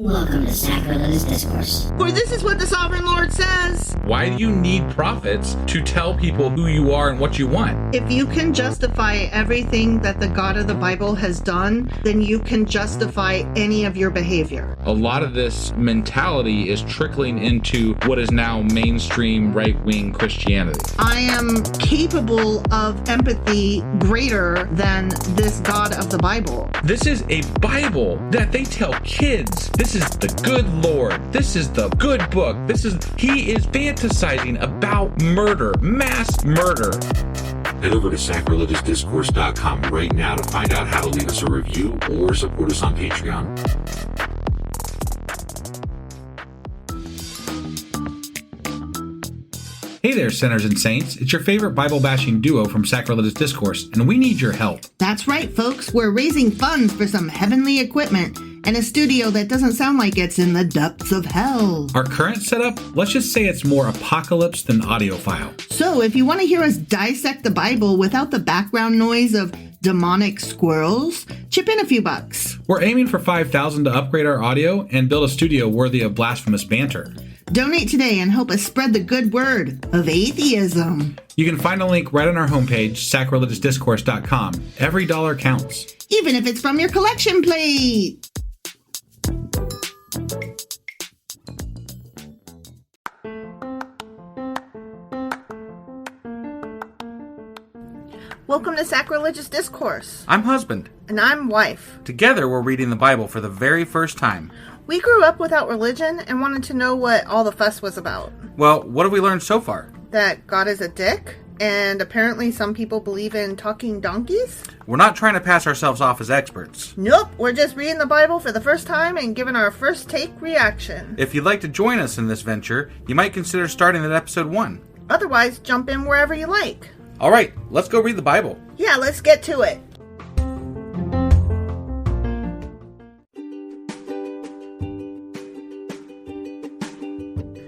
Welcome to Sacrilegious Discourse. For this is what the Sovereign Lord says. Why do you need prophets to tell people who you are and what you want? If you can justify everything that the God of the Bible has done, then you can justify any of your behavior. A lot of this mentality is trickling into what is now mainstream right-wing Christianity. I am capable of empathy greater than this God of the Bible. This is a Bible that they tell kids. This is the good Lord. This is the good book. He is fantasizing about murder, mass murder. Head over to sacrilegiousdiscourse.com right now to find out how to leave us a review or support us on Patreon. Hey there, sinners and saints. It's your favorite Bible-bashing duo from Sacrilegious Discourse, and we need your help. That's right, folks. We're raising funds for some heavenly equipment and a studio that doesn't sound like it's in the depths of hell. Our current setup, let's just say it's more apocalypse than audiophile. So if you want to hear us dissect the Bible without the background noise of demonic squirrels, chip in a few bucks. We're aiming for $5,000 to upgrade our audio and build a studio worthy of blasphemous banter. Donate today and help us spread the good word of atheism. You can find a link right on our homepage, sacrilegiousdiscourse.com. Every dollar counts. Even if it's from your collection plate. Welcome to Sacrilegious Discourse. I'm husband. And I'm wife. Together we're reading the Bible for the very first time. We grew up without religion and wanted to know what all the fuss was about. Well, what have we learned so far? That God is a dick, and apparently some people believe in talking donkeys. We're not trying to pass ourselves off as experts. Nope, we're just reading the Bible for the first time and giving our first take reaction. If you'd like to join us in this venture, you might consider starting at episode 1. Otherwise, jump in wherever you like. All right, let's go read the Bible. Yeah, let's get to it.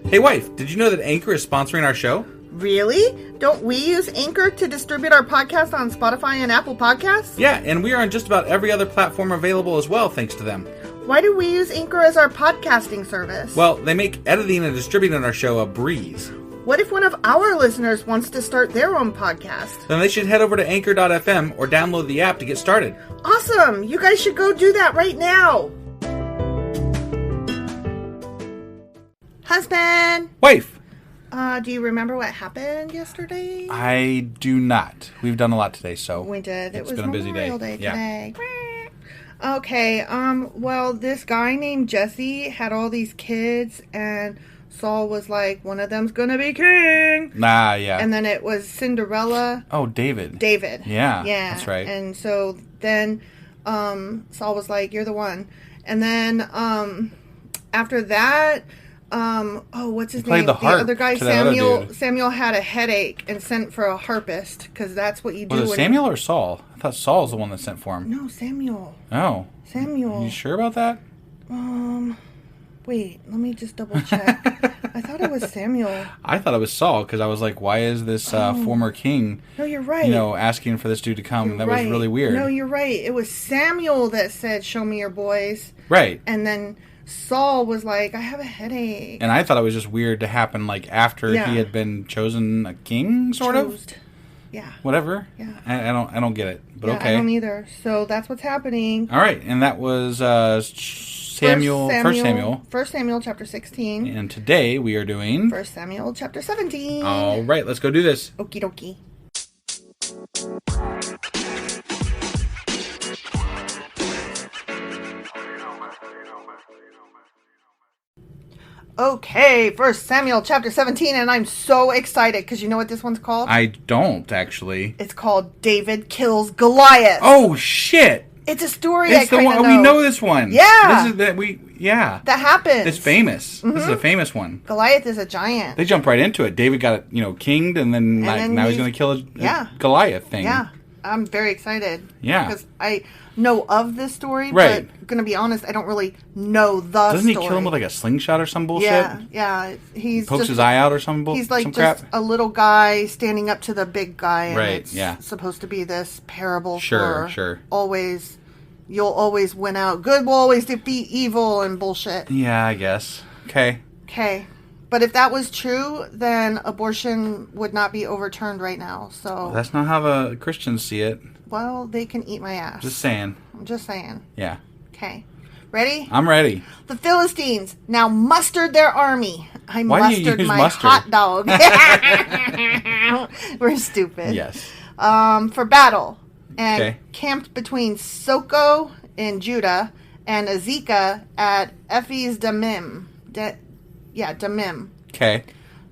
Hey wife, did you know that Anchor is sponsoring our show? Really? Don't we use Anchor to distribute our podcast on Spotify and Apple Podcasts? Yeah, and we are on just about every other platform available as well, thanks to them. Why do we use Anchor as our podcasting service? Well, they make editing and distributing our show a breeze. What if one of our listeners wants to start their own podcast? Then they should head over to anchor.fm or download the app to get started. Awesome! You guys should go do that right now! Husband! Wife! Do you remember what happened yesterday? I do not. We've done a lot today, so We did. It's been a busy day. Today. Okay, well, this guy named Jesse had all these kids, and Saul was like, one of them's gonna be king! Yeah. And then it was Cinderella. Oh, David. Yeah, that's right. And so then Saul was like, you're the one. And then after that, what's his name? The other guy, to that other dude. Samuel had a headache and sent for a harpist, because that's what you do. Was it Samuel or Saul? I thought Saul was the one that sent for him. No, Samuel. Oh. Samuel. You sure about that? Wait, let me just double check. I thought it was Samuel. I thought it was Saul, because I was like, why is this former king, No, you're right. asking for this dude to come? You're Was really weird. No, you're right. It was Samuel that said, show me your boys. Right. And then Saul was like, I have a headache. And I thought it was just weird to happen, like, after he had been chosen a king, sort of? Yeah. Whatever. Yeah. I don't get it, but okay. I don't either. So that's what's happening. All right, and that was Samuel, 1 Samuel chapter 16. And today we are doing 1 Samuel chapter 17. All right, let's go do this. Okie dokie. Okay, 1 Samuel chapter 17, and I'm so excited because you know what this one's called? I don't, actually. It's called David Kills Goliath. Oh, shit! It's a story It's the one. know. We know this one. Yeah. This is that That happens. It's famous. Mm-hmm. This is a famous one. Goliath is a giant. They jump right into it. David got it, kinged, and then now he's going to kill a Goliath thing. Yeah. I'm very excited. Yeah. Because I know of this story, right. but going to be honest, I don't really know the Doesn't story. Doesn't he kill him with like a slingshot or some bullshit? Yeah. He's pokes just, his eye out or some bullshit. He's like some just crap? a little guy standing up to the big guy. And right, it's supposed to be this parable for sure. always, you'll always win out. Good will always defeat evil and bullshit. Yeah, I guess. Okay. But if that was true, then abortion would not be overturned right now. So That's not how the Christians see it. Well, they can eat my ass. Just saying. I'm just saying. Yeah. Okay. Ready? I'm ready. The Philistines now mustered their army. Why do you mustered use my mustard? hot dog. We're stupid. Yes. For battle. And Okay. camped between Soko in Judah and Azekah at Ephes Damim. Damim. Okay.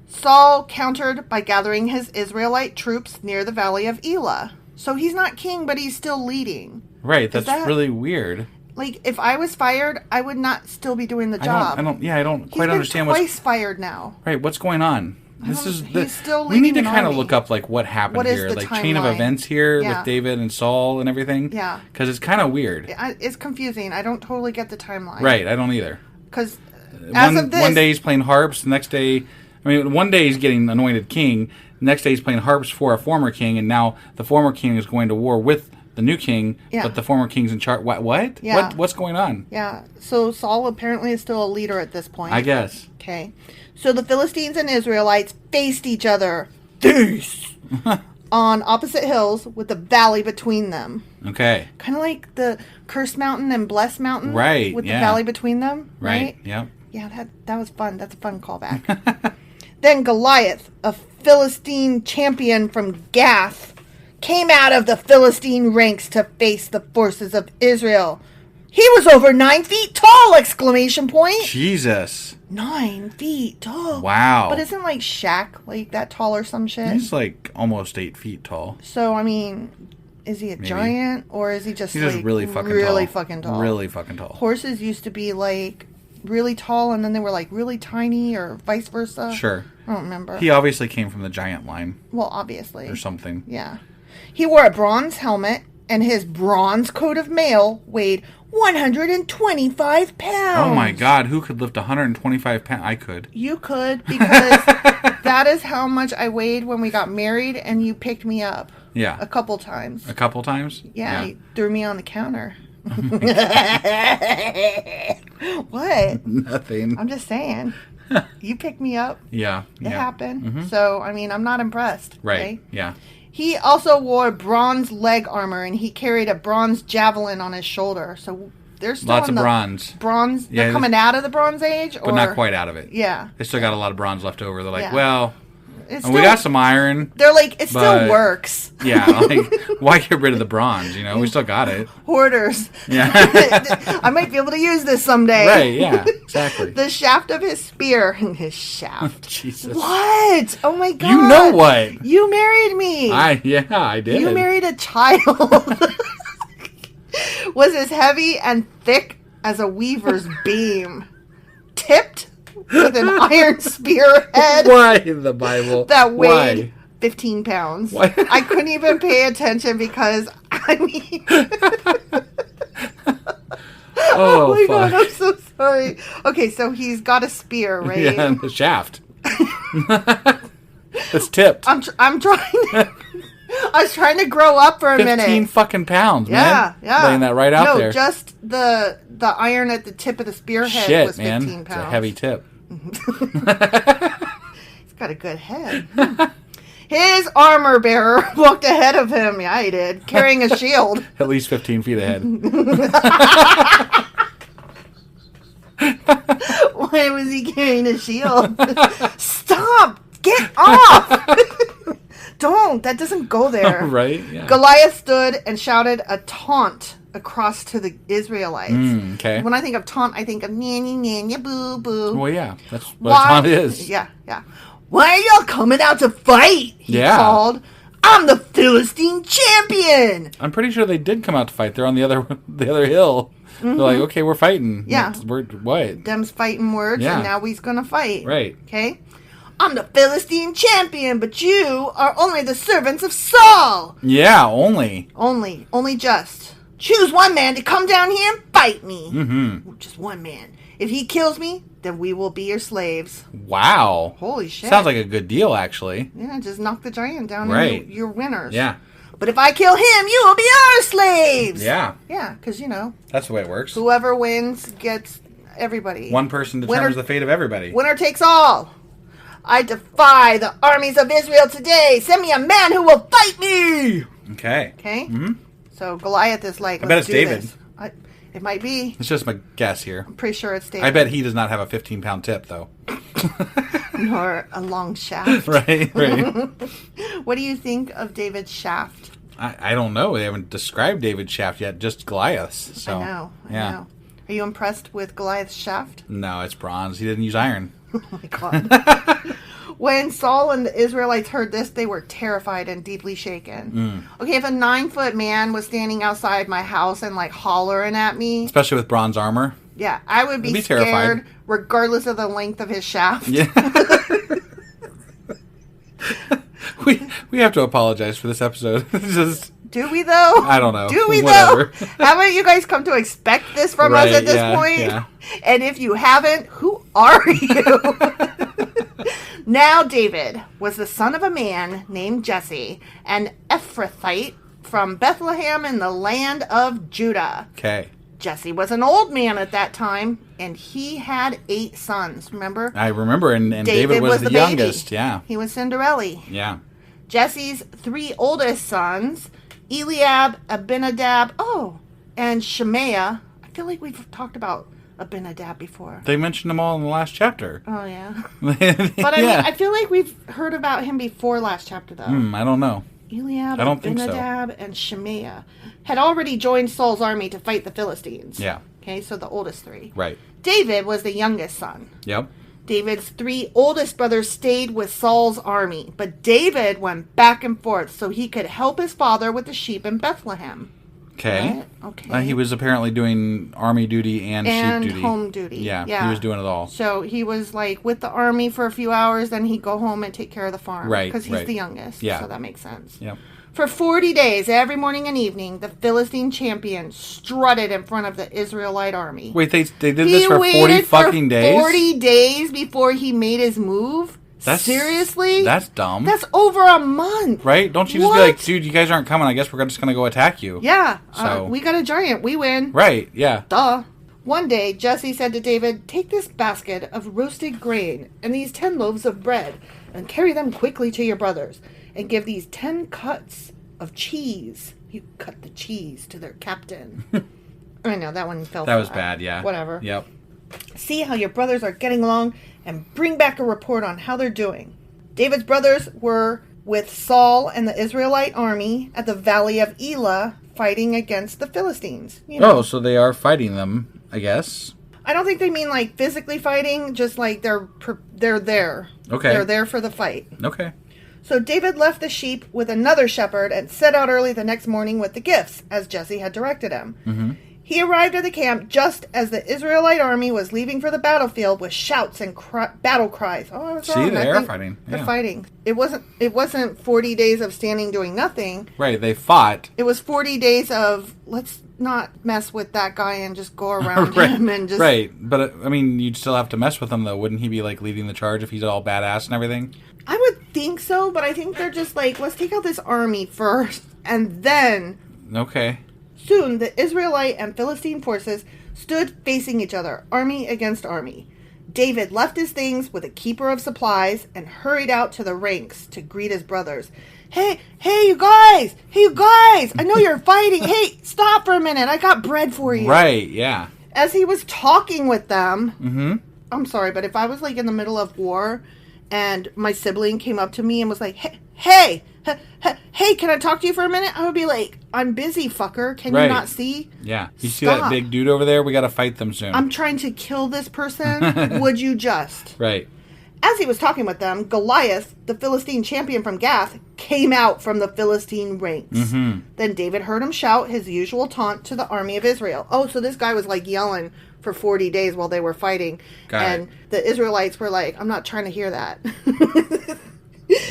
Saul countered by gathering his Israelite troops near the valley of Elah. So he's not king, but he's still leading. Right. That's really weird. Like, if I was fired, I would not still be doing the job. I don't quite understand He's been twice fired now. Right, what's going on? He's still we need to leading an kind of army. look up like what happened What is here, the like chain of timeline? events here Yeah. with David and Saul and everything. Yeah. Because it's kind of weird. It's confusing. I don't totally get the timeline. Right, I don't either. Because as of this... One day he's playing harps, the next day... I mean, one day he's getting anointed king, the next day he's playing harps for a former king, and now the former king is going to war with the new king, but the former king's in charge. What? Yeah. What's going on? Yeah. So Saul apparently is still a leader at this point. I guess. Okay. So the Philistines and Israelites faced each other on opposite hills with the valley between them. Okay. Kind of like the Cursed Mountain and Blessed Mountain. Right, With yeah. the valley between them. Right. Yep. Yeah, that was fun. That's a fun callback. Then Goliath, a Philistine champion from Gath, came out of the Philistine ranks to face the forces of Israel. He was over 9 feet tall! Exclamation point. Jesus. 9 feet tall. Wow. But isn't like Shaq like that tall or some shit? He's like almost 8 feet tall. So I mean, is he a giant or is he just He's like just really fucking tall. Really fucking tall. Horses used to be like really tall and then they were like really tiny or vice versa. Sure. I don't remember. He obviously came from the giant line Well, obviously. or something. Yeah. He wore a bronze helmet and his bronze coat of mail weighed 125 pounds. Oh my God, who could lift 125 pounds? I could. You could, because that is how much I weighed when we got married and you picked me up. Yeah. A couple times. A couple times? Yeah, you threw me on the counter. What? Nothing. I'm just saying. You picked me up. Yeah. It happened. So, I mean, I'm not impressed. Right. Okay? Yeah. He also wore bronze leg armor, and he carried a bronze javelin on his shoulder. So there's still Lots in of the bronze. Bronze. Yeah, They're coming out of the Bronze Age, But not quite out of it. Yeah. They still got a lot of bronze left over. They're like, Yeah. well, It's we got some iron. They're like, it but- still works. Yeah, like, why get rid of the bronze? You know, we still got it. Hoarders. Yeah. I might be able to use this someday. Right, yeah, exactly. The shaft of his spear. His shaft. Jesus. What? Oh my God. You know what? You married me. I did. You married a child. Was as heavy and thick as a weaver's beam. Tipped with an iron spearhead. Why in the Bible? That weighed Why? 15 pounds. Why? I couldn't even pay attention because, I mean... Oh, my fuck. God, I'm so sorry. Okay, so he's got a spear, right? Yeah, and the shaft. It's tipped. I'm trying to... I was trying to grow up for a 15 minute. fucking pounds, man. Yeah, yeah. Laying that right out there. No, just the iron at the tip of the spearhead Shit, was 15 man. pounds. It's a heavy tip. He's got a good head. His armor bearer walked ahead of him. Yeah, he did. Carrying a shield. At least 15 feet ahead. Why was he carrying a shield? Stop! Get off! Don't. That doesn't go there. Right? Yeah. Goliath stood and shouted a taunt across to the Israelites. Okay. When I think of taunt, I think of nanny, nanny, boo, boo. Well, yeah. That's what taunt is. Yeah, yeah. Why are y'all coming out to fight? He called. I'm the Philistine champion. I'm pretty sure they did come out to fight. They're on the other hill. They're like, okay, we're fighting. Yeah. We're what? Them's fighting words, Yeah. and now we's gonna fight. Right. Okay? I'm the Philistine champion, but you are only the servants of Saul. Yeah, only. Only just. Choose one man to come down here and fight me. Mm-hmm. Just one man. If he kills me, then we will be your slaves. Wow. Holy shit. Sounds like a good deal, actually. Yeah, just knock the giant down Right. and you're winners. Yeah. But if I kill him, you will be our slaves. Yeah. Yeah, because, That's the way it works. whoever wins gets everybody. One person determines the fate of everybody. Winner takes all. I defy the armies of Israel today. Send me a man who will fight me. Okay. Okay? Mm-hmm. So Goliath is like, I bet it's David. This. It might be. It's just my guess here. I'm pretty sure it's David. I bet he does not have a 15-pound tip, though. Nor a long shaft. Right. What do you think of David's shaft? I don't know. They haven't described David's shaft yet, just Goliath's. So, I know. Are you impressed with Goliath's shaft? No, it's bronze. He didn't use iron. Oh my God. When Saul and the Israelites heard this, they were terrified and deeply shaken. Okay, if a 9-foot man was standing outside my house and like hollering at me, Especially with bronze armor. Yeah, I would be scared terrified. regardless of the length of his shaft. Yeah. we have to apologize for this episode. Do we though? I don't know. Do we Whatever. though? Haven't you guys come to expect this from us at this point? Yeah. And if you haven't, who are you? Now David was the son of a man named Jesse, an Ephrathite from Bethlehem in the land of Judah. Okay. Jesse was an old man at that time, and he had 8 sons, remember? I remember, and David was the youngest. Baby. Yeah. He was Cinderella. Yeah. Jesse's 3 oldest sons, Eliab, Abinadab, and Shemaiah. I feel like we've talked about Abinadab before. They mentioned them all in the last chapter. Oh, yeah. But I mean, I feel like we've heard about him before last chapter, though. I don't know. Eliab, I don't think so. Abinadab, and Shemaiah had already joined Saul's army to fight the Philistines. Yeah. Okay, so the oldest 3. Right. David was the youngest son. Yep. David's 3 oldest brothers stayed with Saul's army, but David went back and forth so he could help his father with the sheep in Bethlehem. Okay. Right? Okay. He was apparently doing army duty and sheep duty. And home duty. Yeah, he was doing it all. So he was like with the army for a few hours, then he'd go home and take care of the farm. Right. Because he's the youngest. Yeah. So that makes sense. Yep. For 40 days, every morning and evening, the Philistine champion strutted in front of the Israelite army. Wait, they did this for 40 fucking days? 40 days before he made his move? Seriously? That's dumb. That's over a month. Right? Don't you just be like, dude, you guys aren't coming. I guess we're just going to go attack you. Yeah. So. We got a giant. We win. Right, yeah. Duh. One day, Jesse said to David, "Take this basket of roasted grain and these 10 loaves of bread and carry them quickly to your brothers and give these 10 cuts of cheese." You cut the cheese to their captain. I know, that one fell That flat. was bad, yeah. Whatever. Yep. "See how your brothers are getting along and bring back a report on how they're doing." David's brothers were with Saul and the Israelite army at the valley of Elah fighting against the Philistines. Oh, so they are fighting them, I guess. I don't think they mean like physically fighting, just like they're there. Okay. They're there for the fight. Okay. So David left the sheep with another shepherd and set out early the next morning with the gifts, as Jesse had directed him. Mm-hmm. He arrived at the camp just as the Israelite army was leaving for the battlefield with shouts and battle cries. Oh, I was wrong. They are fighting. They're Yeah. fighting. It wasn't 40 days of standing doing nothing. Right, they fought. It was 40 days of let's not mess with that guy and just go around Right. him and just... Right, but I mean, you'd still have to mess with him, though. Wouldn't he be, like, leading the charge if he's all badass and everything? I would think so, but I think they're just like, let's take out this army first, and then... Okay. Soon, the Israelite and Philistine forces stood facing each other, army against army. David left his things with a keeper of supplies and hurried out to the ranks to greet his brothers. Hey, you guys! I know you're fighting! Hey, stop for a minute! I got bread for you! Right, yeah. As he was talking with them... I'm sorry, but if I was, like, in the middle of war and my sibling came up to me and was like, hey, can I talk to you for a minute? I would be like, I'm busy, fucker. Can you not see? Yeah. You see Stop. that big dude over there? We got to fight them soon. I'm trying to kill this person. Would you just? Right. As he was talking with them, Goliath, the Philistine champion from Gath, came out from the Philistine ranks. Then David heard him shout his usual taunt to the army of Israel. Oh, so this guy was like yelling for 40 days while they were fighting. And the Israelites were like, I'm not trying to hear that.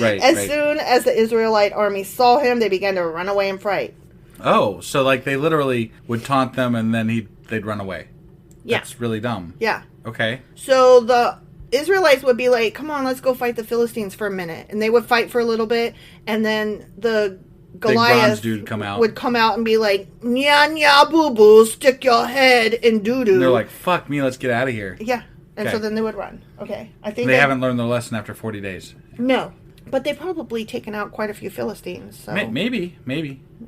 Right. As soon as the Israelite army saw him, they began to run away in fright. Oh, so like they literally would taunt them and then they'd run away. Yeah. That's really dumb. Yeah. Okay. So the Israelites would be like, come on, let's go fight the Philistines for a minute. And they would fight for a little bit. And then the Goliath dude come out. would come out and be like, nya nya boo boo, stick your head in doo doo. And they're like, fuck me, let's get out of here. Yeah. And Okay. so then they would run. Okay. I think They haven't learned their lesson after 40 days. No. But they've probably taken out quite a few Philistines. So Maybe.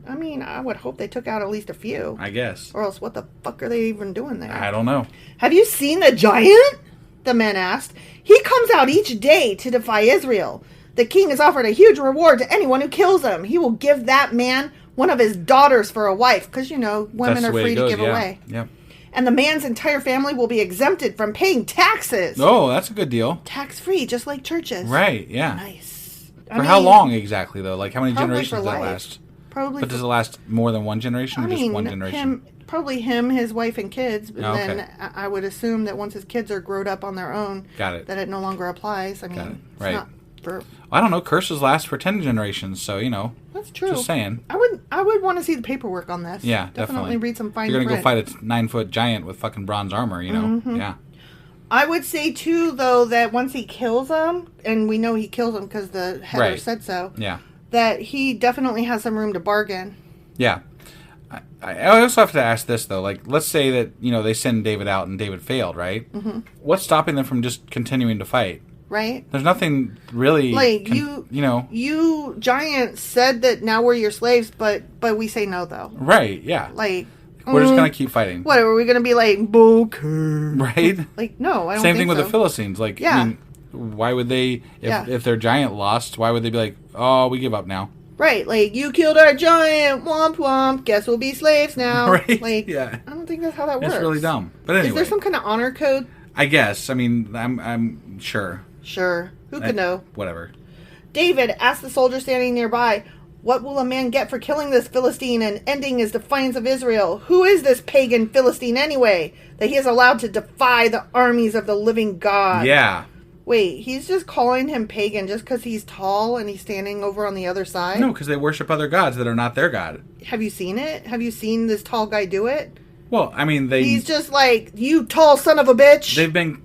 I mean, I would hope they took out at least a few. I guess. Or else what the fuck are they even doing there? I don't know. Have you seen the giant? The men asked. He comes out each day to defy Israel. The king has offered a huge reward to anyone who kills him. He will give that man one of his daughters for a wife. Because, women That's are the way free it to goes, give yeah. away. Yep. And the man's entire family will be exempted from paying taxes. Oh, that's a good deal. Tax-free, just like churches. Right, yeah. Nice. For how long exactly, though? Like, how many probably generations for does that life. last? Probably. But does it last more than one generation or just one generation? Probably him, his wife, and kids. And Oh, okay. then I would assume that once his kids are grown up on their own, Got it. that it no longer applies. I mean, Got it. it's Right. not for... I don't know. Curses last for 10 generations, so, That's true. Just saying. I would want to see the paperwork on this. Yeah, definitely. read some fine You're print. going to go fight a 9-foot giant with fucking bronze armor, Mm-hmm. Yeah. I would say, too, though, that once he kills them, and we know he kills them because the header Right. said so, Yeah. that he definitely has some room to bargain. Yeah. I also have to ask this, though. Like, let's say that, they send David out and David failed, right? Mm-hmm. What's stopping them from just continuing to fight? Right? There's nothing really... Like, you giants said that now we're your slaves, but we say no, though. Right, yeah. Like... We're just going to keep fighting. What, are we going to be like, okay? Right? Like, no, I don't Same think thing with so. the Philistines. Like, Yeah. I mean, why would they... If their giant lost, why would they be like, oh, we give up now? Right, like, you killed our giant, womp womp, guess we'll be slaves now. Right, Like, yeah. I don't think that's how that works. It's really dumb. But anyway. Is there some kind of honor code? I guess. I mean, I'm sure. Sure. Who could know? Whatever. David asked the soldier standing nearby, what will a man get for killing this Philistine and ending his defiance of Israel? Who is this pagan Philistine anyway, that he is allowed to defy the armies of the living God? Yeah. Wait, he's just calling him pagan just because he's tall and he's standing over on the other side? No, because they worship other gods that are not their god. Have you seen it? Have you seen this tall guy do it? Well, I mean, He's just like, you tall son of a bitch.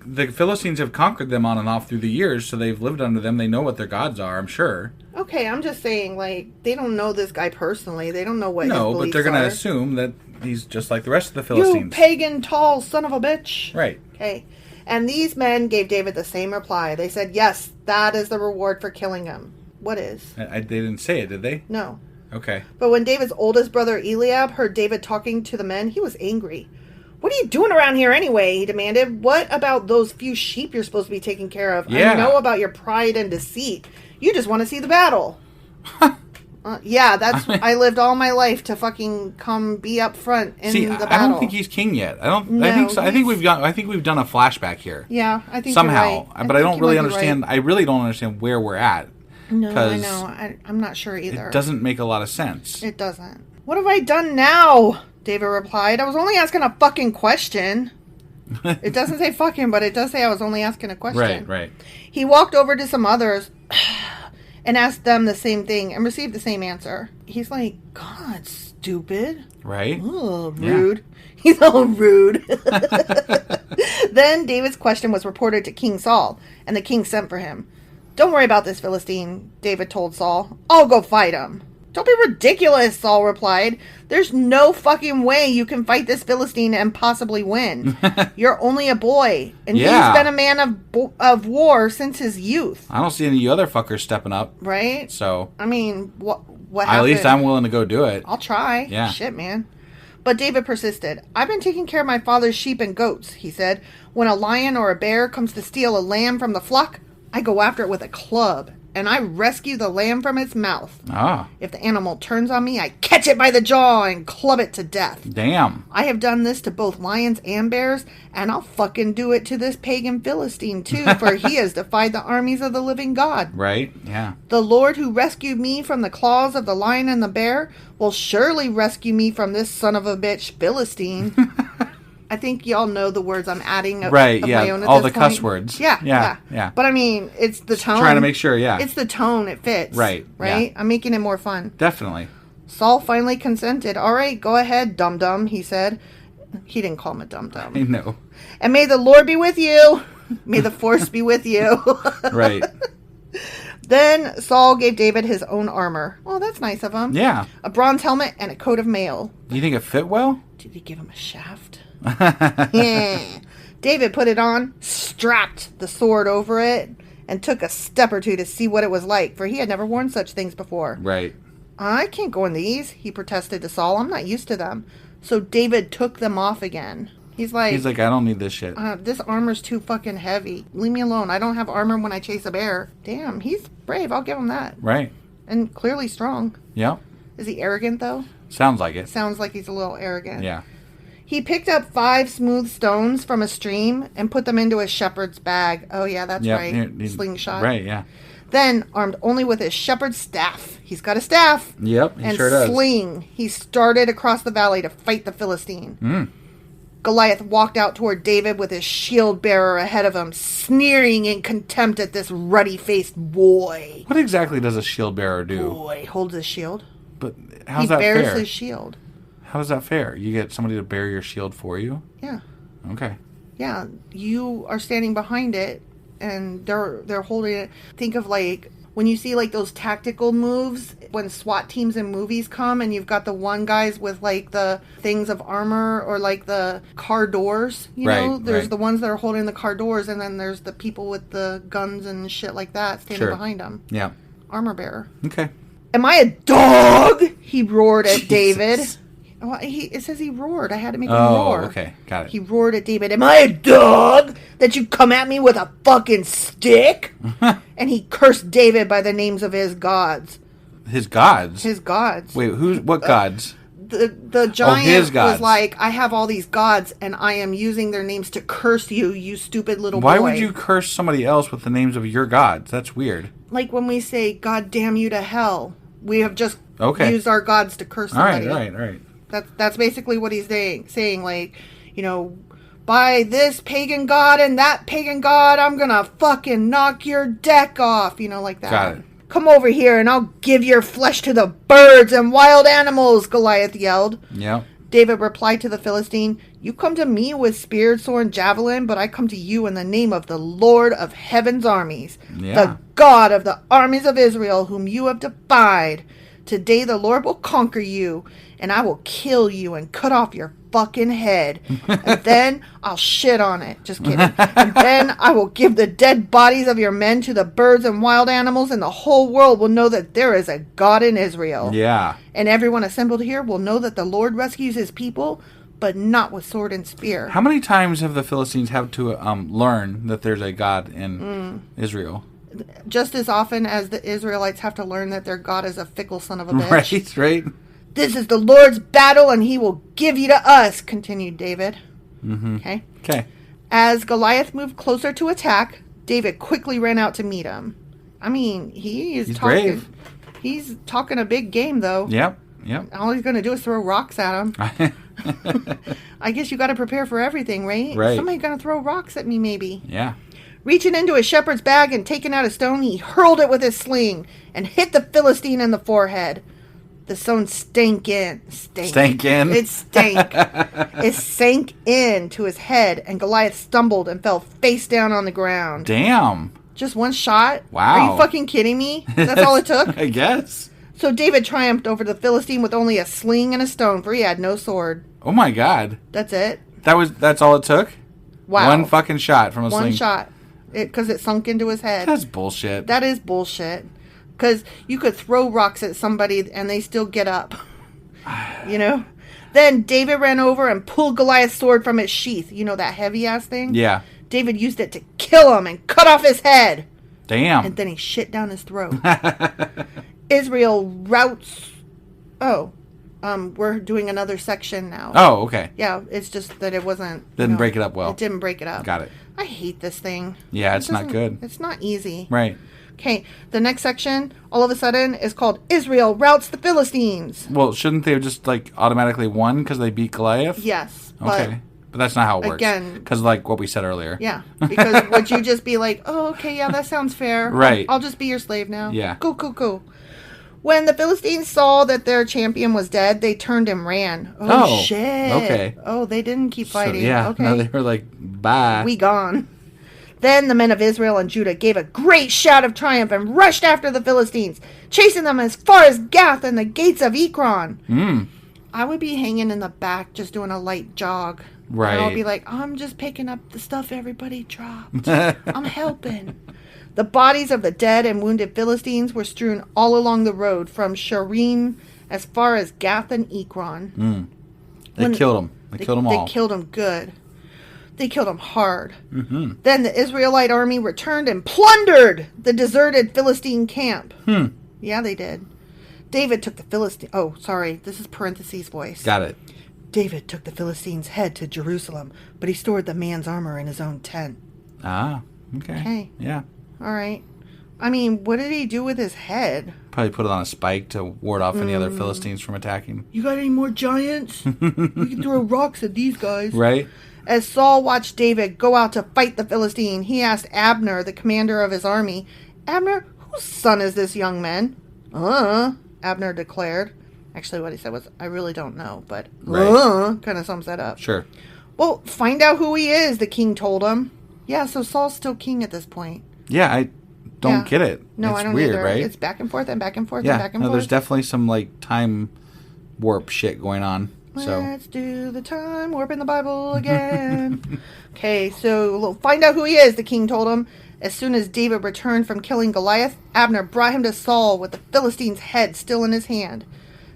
the Philistines have conquered them on and off through the years, so they've lived under them. They know what their gods are, I'm sure. Okay, I'm just saying, like, they don't know this guy personally. They don't know what his No, but beliefs they're going to are. assume that he's just like the rest of the You Philistines. pagan tall son of a bitch. Right. Okay. And these men gave David the same reply. They said, yes, that is the reward for killing him. What is? They didn't say it, did they? No. Okay. But when David's oldest brother Eliab heard David talking to the men, he was angry. What are you doing around here anyway? He demanded. What about those few sheep you're supposed to be taking care of? Yeah. I know about your pride and deceit. You just want to see the battle. Yeah, that's... I lived all my life to fucking come be up front in the battle. I don't think he's king yet. I No, think so. I think we've done a flashback here. Yeah, I think somehow, you're right. but I don't really you might be understand. right. I really don't understand where we're at. No, I know. I'm not sure either. It doesn't make a lot of sense. It doesn't. What have I done now? David replied. I was only asking a fucking question. It doesn't say fucking, but it does say I was only asking a question. Right. He walked over to some others and asked them the same thing and received the same answer. He's like, God, stupid. Right? Oh, rude. Yeah. He's all rude. Then David's question was reported to King Saul, and the king sent for him. Don't worry about this Philistine, David told Saul. I'll go fight him. Don't be ridiculous, Saul replied. There's no fucking way you can fight this Philistine and possibly win. You're only a boy, and he's been a man of war since his youth. I don't see any other fuckers stepping up. Right? So, I mean, what happened? At least I'm willing to go do it. I'll try. Yeah. Shit, man. But David persisted. I've been taking care of my father's sheep and goats, he said. When a lion or a bear comes to steal a lamb from the flock, I go after it with a club, and I rescue the lamb from its mouth. Ah. If the animal turns on me, I catch it by the jaw and club it to death. Damn. I have done this to both lions and bears, and I'll fucking do it to this pagan Philistine too, for he has defied the armies of the living God. Right? Yeah. The Lord who rescued me from the claws of the lion and the bear will surely rescue me from this son of a bitch Philistine. I think y'all know the words I'm adding of my own at all this the point. cuss words. Yeah. But I mean, it's the tone. Trying to make sure, yeah. It's the tone, it fits. Right. Right? Yeah. I'm making it more fun. Definitely. Saul finally consented. All right, go ahead, dum-dum, he said. He didn't call him a dum-dum. I know. And may the Lord be with you. May the force be with you. Right. Then Saul gave David his own armor. Oh, that's nice of him. Yeah. A bronze helmet and a coat of mail. Do you think it fit well? Did he give him a shaft? Yeah. David put it on, strapped the sword over it, and took a step or two to see what it was like, for he had never worn such things before. Right. I can't go in these, he protested to Saul. I'm not used to them. So David took them off again. He's like, I don't need this shit. This armor's too fucking heavy. Leave me alone. I don't have armor when I chase a bear. Damn, he's brave. I'll give him that. Right. And clearly strong. Yep. Is he arrogant, though? Sounds like it. Sounds like he's a little arrogant. Yeah. He picked up 5 smooth stones from a stream and put them into his shepherd's bag. Oh, yeah, that's right. Slingshot. Right, yeah. Then, armed only with his shepherd's staff. He's got a staff. Yep, he and sure does. Sling. He started across the valley to fight the Philistine. Goliath walked out toward David with his shield bearer ahead of him, sneering in contempt at this ruddy-faced boy. What exactly does a shield bearer do? Boy holds his shield. But how's that fair? He bears his shield. How is that fair? You get somebody to bear your shield for you? Yeah. Okay. Yeah, you are standing behind it, and they're holding it. Think of like when you see like those tactical moves when SWAT teams in movies come, and you've got the one guys with like the things of armor or like the car doors. You know, there's the ones that are holding the car doors, and then there's the people with the guns and shit like that standing behind them. Yeah. Armor bearer. Okay. Am I a dog? He roared at David. Well, it says he roared. I had to make him roar. Oh, okay. Got it. He roared at David. Am I a dog that you come at me with a fucking stick? And he cursed David by the names of his gods. His gods? His gods. Wait, what gods? The giant his gods. was like, I have all these gods, and I am using their names to curse you, you stupid little boy. Why would you curse somebody else with the names of your gods? That's weird. Like when we say, God damn you to hell, we have just used our gods to curse somebody. All right. That's basically what he's saying. Like, you know, by this pagan god and that pagan god, I'm gonna fucking knock your deck off. You know, like that. Got it. Come over here and I'll give your flesh to the birds and wild animals, Goliath yelled. Yeah. David replied to the Philistine, you come to me with spear, sword, and javelin, but I come to you in the name of the Lord of heaven's armies, the God of the armies of Israel, whom you have defied. Today the Lord will conquer you, and I will kill you and cut off your fucking head. And then I'll shit on it. Just kidding. And then I will give the dead bodies of your men to the birds and wild animals, and the whole world will know that there is a God in Israel. Yeah. And everyone assembled here will know that the Lord rescues his people, but not with sword and spear. How many times have the Philistines had to learn that there's a God in Israel? Just as often as the Israelites have to learn that their God is a fickle son of a bitch. Right. This is the Lord's battle, and he will give you to us, continued David. Mm-hmm. Okay. As Goliath moved closer to attack, David quickly ran out to meet him. I mean, he's talking brave. He's talking a big game, though. Yep. All he's going to do is throw rocks at him. I guess you got to prepare for everything, right? Right. Somebody's going to throw rocks at me, maybe. Yeah. Reaching into his shepherd's bag and taking out a stone, he hurled it with his sling and hit the Philistine in the forehead. The stone stank in. Stank in? It stank. It sank in to his head, and Goliath stumbled and fell face down on the ground. Damn. Just one shot? Wow. Are you fucking kidding me? That's all it took? I guess. So David triumphed over the Philistine with only a sling and a stone, for he had no sword. Oh my God. That's it? That's all it took? Wow. One fucking shot from a sling. One shot. Because it sunk into his head. That's bullshit. That is bullshit. Because you could throw rocks at somebody and they still get up. You know? Then David ran over and pulled Goliath's sword from its sheath. You know that heavy-ass thing? Yeah. David used it to kill him and cut off his head. Damn. And then he shit down his throat. Israel routs... we're doing another section now. Oh, okay. Yeah, it's just that it wasn't... Didn't break it up well. It didn't break it up. Got it. I hate this thing. Yeah, it's not good. It's not easy. Right. Okay, the next section, all of a sudden, is called Israel Routs the Philistines. Well, shouldn't they have just, automatically won because they beat Goliath? Yes. Okay. But that's not how it works. Again. Because, what we said earlier. Yeah. Because would you just be like, oh, okay, yeah, that sounds fair. Right. I'll just be your slave now. Yeah. Cool. When the Philistines saw that their champion was dead, they turned and ran. Oh, shit. Okay. Oh, they didn't keep fighting. So, yeah. Okay. No, they were like, bye. We gone. Then the men of Israel and Judah gave a great shout of triumph and rushed after the Philistines, chasing them as far as Gath and the gates of Ekron. I would be hanging in the back just doing a light jog. Right. And I'll be like, I'm just picking up the stuff everybody dropped. I'm helping. The bodies of the dead and wounded Philistines were strewn all along the road from Sharim as far as Gath and Ekron. They killed them. They killed them all. They killed them good. They killed them hard. Then the Israelite army returned and plundered the deserted Philistine camp. Yeah, they did. David took the Philistine... Oh, sorry. This is parentheses voice. Got it. David took the Philistine's head to Jerusalem, but he stored the man's armor in his own tent. Ah, okay. Okay. Yeah. All right. I mean, what did he do with his head? Probably put it on a spike to ward off any other Philistines from attacking. You got any more giants? We can throw rocks at these guys. Right? As Saul watched David go out to fight the Philistine, he asked Abner, the commander of his army, Abner, whose son is this young man? Abner declared. Actually, what he said was, I really don't know, but kind of sums that up. Sure. Well, find out who he is, the king told him. Yeah, so Saul's still king at this point. Yeah, I don't get it. No, it's I don't weird, either. Right? It's back and forth and back and forth yeah. and back and no, forth. There's definitely some like time warp shit going on. So Let's do the time warp in the Bible again. Okay, so find out who he is, the king told him. As soon as David returned from killing Goliath, Abner brought him to Saul with the Philistine's head still in his hand.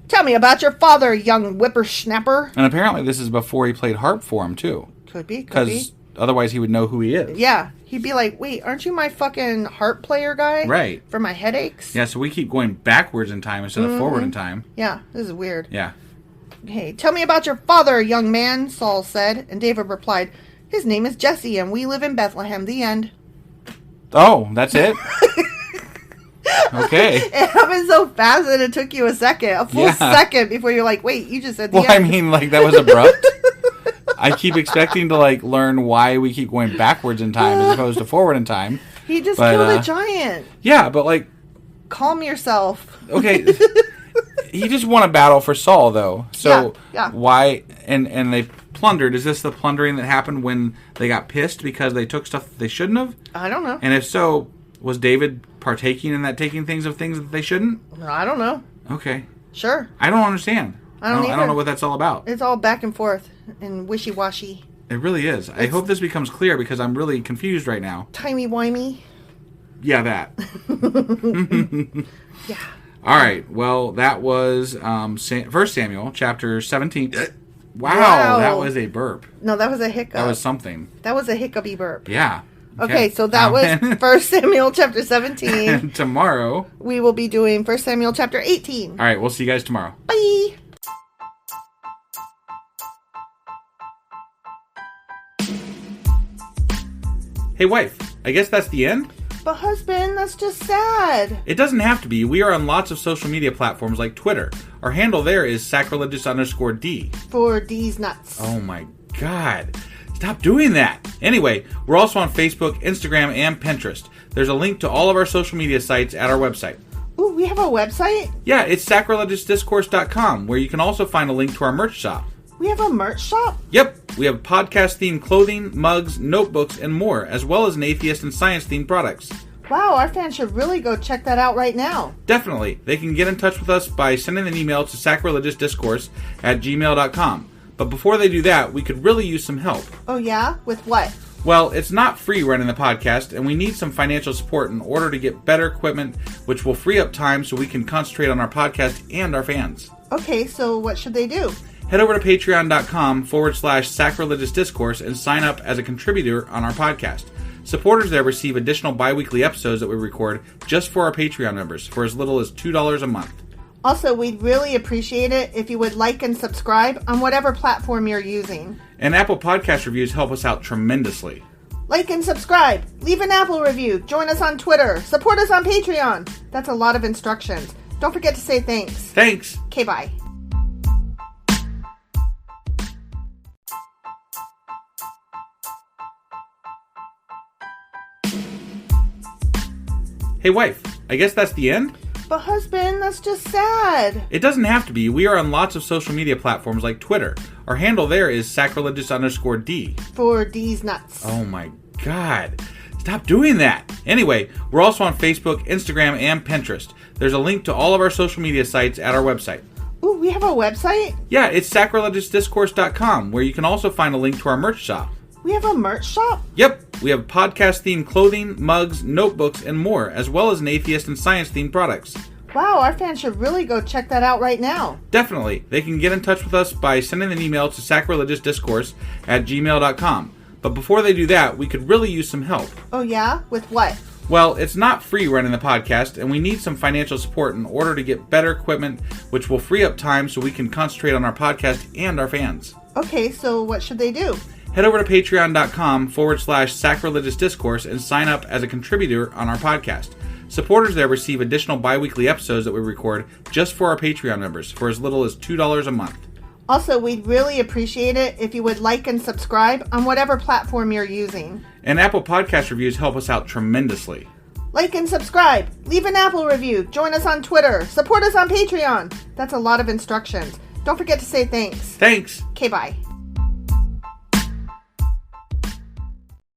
Tell me about your father, young whippersnapper. And apparently this is before he played harp for him, too. Could be. Because otherwise he would know who he is. Yeah. He'd be like, wait, aren't you my fucking harp player guy? Right. For my headaches? Yeah, so we keep going backwards in time instead of forward in time. Yeah, this is weird. Yeah. Hey, tell me about your father, young man, Saul said. And David replied, his name is Jesse, and we live in Bethlehem. The end. Oh, that's it? Okay. It happened so fast that it took you a full second before you're like, wait, you just said the Well, end. I mean, like, that was abrupt. I keep expecting to, like, learn why we keep going backwards in time as opposed to forward in time. He just killed a giant. Yeah, but, like... Calm yourself. Okay. He just won a battle for Saul, though. So, why... And they plundered. Is this the plundering that happened when they got pissed because they took stuff that they shouldn't have? I don't know. And if so, was David partaking in that taking things of things that they shouldn't? I don't know. Okay. Sure. I don't understand. I don't know what that's all about. It's all back and forth and wishy-washy. It really is. I hope this becomes clear because I'm really confused right now. Timey-wimey. Yeah, that. Yeah. All right. Well, that was 1 Samuel chapter 17. Wow, that was a burp. No, that was a hiccup. That was something. That was a hiccupy burp. Yeah. Okay, so that was 1 Samuel chapter 17. And tomorrow, we will be doing 1 Samuel chapter 18. All right, we'll see you guys tomorrow. Bye. Hey, wife, I guess that's the end? But husband, that's just sad. It doesn't have to be. We are on lots of social media platforms like Twitter. Our handle there is sacrilegious_D. For D's nuts. Oh my God. Stop doing that. Anyway, we're also on Facebook, Instagram, and Pinterest. There's a link to all of our social media sites at our website. Ooh, we have a website? Yeah, it's sacrilegiousdiscourse.com, where you can also find a link to our merch shop. We have a merch shop? Yep, we have podcast-themed clothing, mugs, notebooks, and more, as well as an atheist and science-themed products. Wow, our fans should really go check that out right now. Definitely. They can get in touch with us by sending an email to sacrilegiousdiscourse@gmail.com. But before they do that, we could really use some help. Oh yeah? With what? Well, it's not free running the podcast, and we need some financial support in order to get better equipment, which will free up time so we can concentrate on our podcast and our fans. Okay, so what should they do? Head over to patreon.com/sacrilegiousdiscourse and sign up as a contributor on our podcast. Supporters there receive additional bi-weekly episodes that we record just for our Patreon members for as little as $2 a month. Also, we'd really appreciate it if you would like and subscribe on whatever platform you're using. And Apple Podcast reviews help us out tremendously. Like and subscribe. Leave an Apple review. Join us on Twitter. Support us on Patreon. That's a lot of instructions. Don't forget to say thanks. Thanks. Okay, bye. Hey, wife, I guess that's the end? But husband, that's just sad. It doesn't have to be. We are on lots of social media platforms like Twitter. Our handle there is sacrilegious_D. For D's nuts. Oh my God. Stop doing that. Anyway, we're also on Facebook, Instagram, and Pinterest. There's a link to all of our social media sites at our website. Ooh, we have a website? Yeah, it's sacrilegiousdiscourse.com, where you can also find a link to our merch shop. We have a merch shop? Yep, we have podcast-themed clothing, mugs, notebooks, and more, as well as an atheist and science-themed products. Wow, our fans should really go check that out right now. Definitely. They can get in touch with us by sending an email to sacrilegiousdiscourse@gmail.com. But before they do that, we could really use some help. Oh yeah? With what? Well, it's not free running the podcast, and we need some financial support in order to get better equipment, which will free up time so we can concentrate on our podcast and our fans. Okay, so what should they do? Head over to patreon.com/sacrilegiousdiscourse and sign up as a contributor on our podcast. Supporters there receive additional bi-weekly episodes that we record just for our Patreon members for as little as $2 a month. Also, we'd really appreciate it if you would like and subscribe on whatever platform you're using. And Apple Podcast reviews help us out tremendously. Like and subscribe. Leave an Apple review. Join us on Twitter. Support us on Patreon. That's a lot of instructions. Don't forget to say thanks. Thanks. Okay, bye.